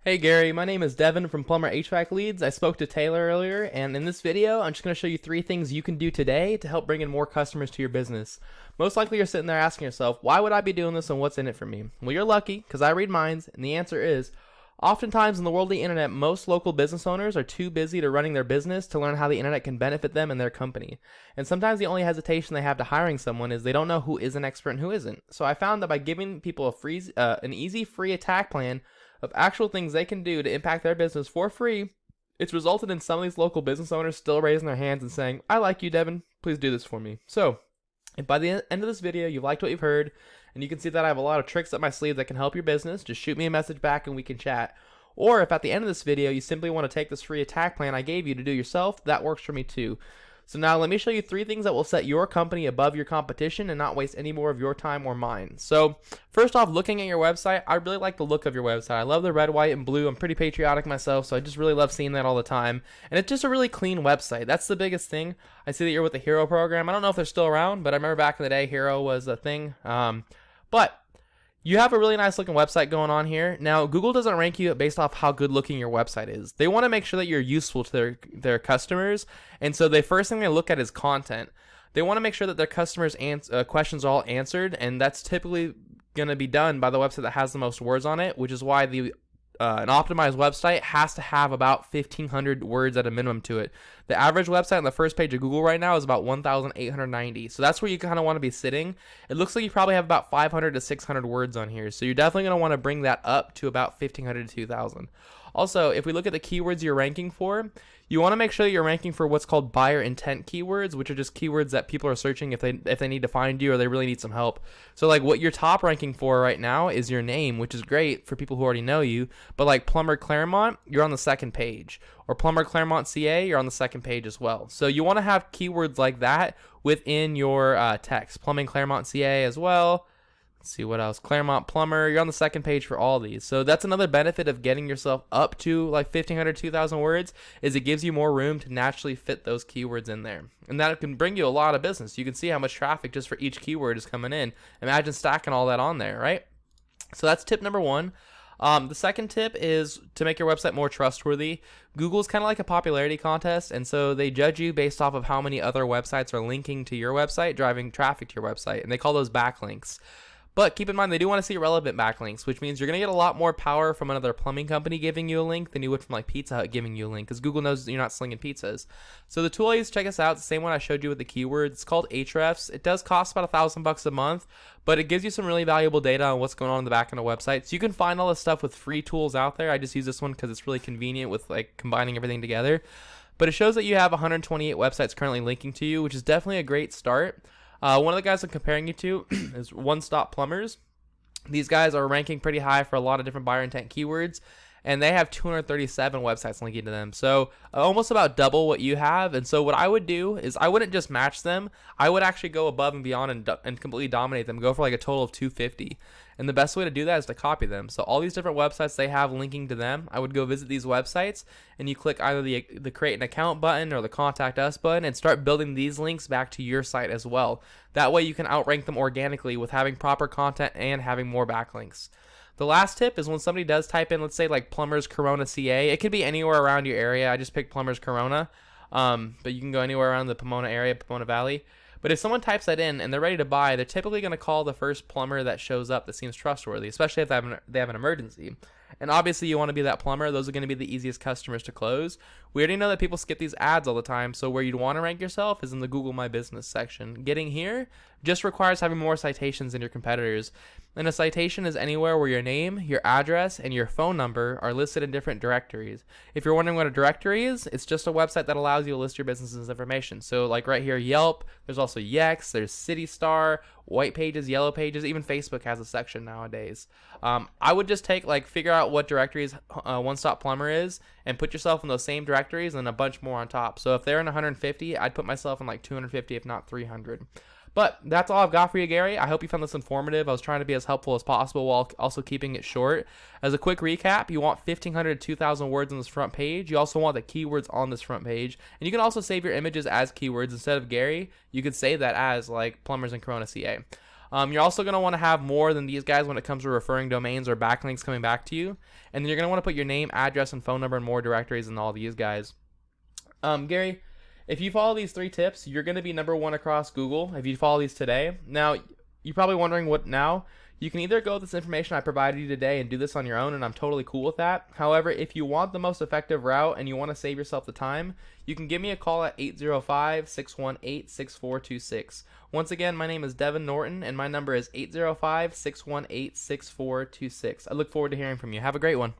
Hey Gary, my name is Devin from Plumber HVAC Leads. I spoke to Taylor earlier, and in this video, I'm just going to show you 3 things you can do today to help bring in more customers to your business. Most likely you're sitting there asking yourself, why would I be doing this and what's in it for me? Well, you're lucky, because I read minds, and the answer is, oftentimes in the world of the internet, most local business owners are too busy to running their business to learn how the internet can benefit them and their company. And sometimes the only hesitation they have to hiring someone is they don't know who is an expert and who isn't. So I found that by giving people an easy free attack plan of actual things they can do to impact their business for free, it's resulted in some of these local business owners still raising their hands and saying, I like you, Devin, please do this for me. So if by the end of this video you've liked what you've heard, and you can see that I have a lot of tricks up my sleeve that can help your business, just shoot me a message back and we can chat. Or if at the end of this video you simply want to take this free attack plan I gave you to do yourself, that works for me too. So now let me show you 3 things that will set your company above your competition and not waste any more of your time or mine. So first off, looking at your website, I really like the look of your website. I love the red, white, and blue. I'm pretty patriotic myself, so I just really love seeing that all the time. And it's just a really clean website. That's the biggest thing. I see that you're with the Hero program. I don't know if they're still around, but I remember back in the day, Hero was a thing. But you have a really nice looking website going on here. Now, Google doesn't rank you based off how good looking your website is. They want to make sure that you're useful to their customers. And so the first thing they look at is content. They want to make sure that their customers' questions are all answered. And that's typically going to be done by the website that has the most words on it, which is why an optimized website has to have about 1,500 words at a minimum to it. The average website on the first page of Google right now is about 1,890. So that's where you kind of want to be sitting. It looks like you probably have about 500 to 600 words on here. So you're definitely going to want to bring that up to about 1,500 to 2,000. Also, if we look at the keywords you're ranking for, you want to make sure that you're ranking for what's called buyer intent keywords, which are just keywords that people are searching if they need to find you or they really need some help. So like what you're top ranking for right now is your name, which is great for people who already know you, but like Plumber Claremont, you're on the second page. Or Plumber Claremont CA, you're on the second page as well. So you want to have keywords like that within your text. Plumbing Claremont CA as well. Let's see what else. Claremont Plumber, you're on the second page for all these. So that's another benefit of getting yourself up to like 1,500, 2,000 words, is it gives you more room to naturally fit those keywords in there. And that can bring you a lot of business. You can see how much traffic just for each keyword is coming in. Imagine stacking all that on there, right? So that's tip number 1. The second tip is to make your website more trustworthy. Google's kind of like a popularity contest, and so they judge you based off of how many other websites are linking to your website, driving traffic to your website, and they call those backlinks. But keep in mind, they do want to see relevant backlinks, which means you're going to get a lot more power from another plumbing company giving you a link than you would from like Pizza Hut giving you a link, because Google knows that you're not slinging pizzas. So the tool I use to check us out, it's the same one I showed you with the keywords. It's called Ahrefs. It does cost about $1,000 a month, but it gives you some really valuable data on what's going on in the back end of the website. So you can find all this stuff with free tools out there. I just use this one because it's really convenient with like combining everything together. But it shows that you have 128 websites currently linking to you, which is definitely a great start. One of the guys I'm comparing you to is One Stop Plumbers. These guys are ranking pretty high for a lot of different buyer intent keywords, and they have 237 websites linking to them. So almost about double what you have. And so what I would do is I wouldn't just match them. I would actually go above and beyond and completely dominate them, go for like a total of 250. And the best way to do that is to copy them. So all these different websites they have linking to them, I would go visit these websites, and you click either the create an account button or the contact us button and start building these links back to your site as well. That way you can outrank them organically with having proper content and having more backlinks. The last tip is when somebody does type in, let's say like Plumbers Corona CA, it could be anywhere around your area. I just picked Plumbers Corona, but you can go anywhere around the Pomona area, Pomona Valley. But if someone types that in and they're ready to buy, they're typically going to call the first plumber that shows up that seems trustworthy, especially if they have an emergency. And obviously you want to be that plumber. Those are going to be the easiest customers to close. We already know that people skip these ads all the time, so where you'd want to rank yourself is in the Google My Business section. Getting here just requires having more citations than your competitors. And a citation is anywhere where your name, your address, and your phone number are listed in different directories. If you're wondering what a directory is, it's just a website that allows you to list your business's information. So like right here, Yelp, there's also Yext, there's CityStar, White Pages, Yellow Pages, even Facebook has a section nowadays. I would just figure out what directories One Stop Plumber is and put yourself in those same directories and a bunch more on top. So if they're in 150, I'd put myself in like 250, if not 300. But that's all I've got for you, Gary. I hope you found this informative. I was trying to be as helpful as possible while also keeping it short. As a quick recap, you want 1,500 to 2,000 words on this front page. You also want the keywords on this front page. And you can also save your images as keywords. Instead of Gary, you could save that as like Plumbers and Corona CA. You're also going to want to have more than these guys when it comes to referring domains or backlinks coming back to you. And then you're going to want to put your name, address, and phone number in more directories than all these guys. Gary, if you follow these 3 tips, you're going to be #1 across Google if you follow these today. Now, you're probably wondering what now. You can either go with this information I provided you today and do this on your own, and I'm totally cool with that. However, if you want the most effective route and you want to save yourself the time, you can give me a call at 805-618-6426. Once again, my name is Devin Norton, and my number is 805-618-6426. I look forward to hearing from you. Have a great one.